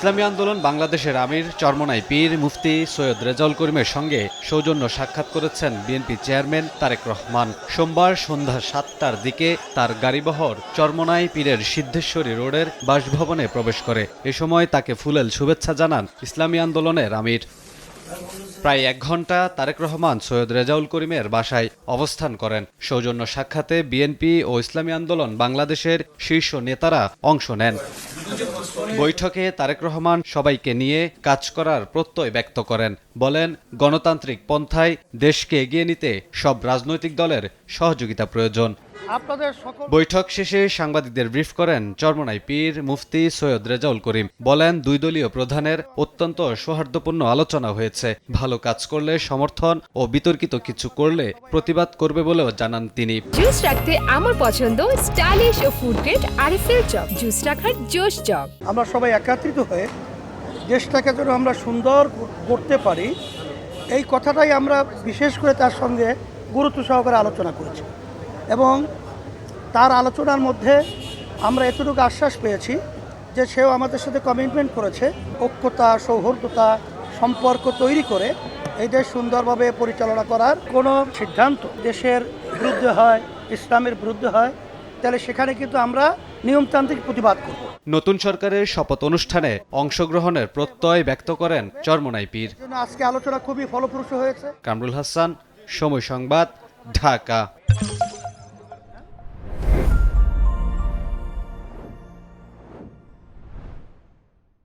ইসলামী আন্দোলন বাংলাদেশের আমির চরমোনাই পীর মুফতি সৈয়দ রেজাউল করিমের সঙ্গে সৌজন্য সাক্ষাৎ করেছেন বিএনপি চেয়ারম্যান তারেক রহমান। সোমবার সন্ধ্যা ৭টার দিকে তার গাড়িবহর চরমোনাই পীরের সিদ্ধেশ্বরী রোডের বাসভবনে প্রবেশ করে। এ সময় তাকে ফুলেল শুভেচ্ছা জানান ইসলামী আন্দোলনের আমির। প্রায় ১ ঘণ্টা তারেক রহমান সৈয়দ রেজাউল করিমের বাসায় অবস্থান করেন। সৌজন্য সাক্ষাতে বিএনপি ও ইসলামী আন্দোলন বাংলাদেশের শীর্ষ নেতারা অংশ নেন। বৈঠকে তারেক রহমান সবাইকে নিয়ে কাজ করার প্রত্যয় ব্যক্ত করেন। বলেন, গণতান্ত্রিক পন্থায় দেশকে এগিয়ে নিতে সব রাজনৈতিক দলের সহযোগিতা প্রয়োজন। বৈঠক শেষে সাংবাদিকদের ব্রিফ করেন চরমোনাই পীর মুফতি সৈয়দ রেজাউল করিম। বলেন, দুই দলীয় প্রধানের অত্যন্ত সৌহার্দ্যপূর্ণ আলোচনা হয়েছে। ভালো কাজ করলে সমর্থন ও বিতর্কিত কিছু করলে প্রতিবাদ করবে বলেও জানান তিনি। জুস রাখতে আমার পছন্দ স্টাইলিশ ও ফুড গ্রেড আরএফএল চপ। জুস রাখার জোশ চপ। আমরা সবাই একত্রিত হয়ে দেশটাকে যেন আমরা সুন্দর করতে পারি, এই কথাটাই আমরা বিশেষ করে তার সঙ্গে গুরুত্ব সহকারে আলোচনা করেছি এবং তার আলোচনার মধ্যে আমরা এতটুকু আশ্বাস পেয়েছি যে সেও আমাদের সাথে কমিটমেন্ট করেছে ঐক্যতা, সৌহার্দ্যতা, সম্পর্ক তৈরি করে এই দেশ সুন্দরভাবে পরিচালনা করার। কোনো সিদ্ধান্ত দেশের বিরুদ্ধে হয়, ইসলামের বিরুদ্ধে হয়, তাহলে সেখানে কিন্তু আমরা নিয়মতান্ত্রিক প্রতিবাদ করব। নতুন সরকারের শপথ অনুষ্ঠানে অংশগ্রহণের প্রত্যয় ব্যক্ত করেন চরমোনাই পীর। আজকে আলোচনা খুবই ফলপ্রসূ হয়েছে। কামরুল হাসান, সময় সংবাদ, ঢাকা।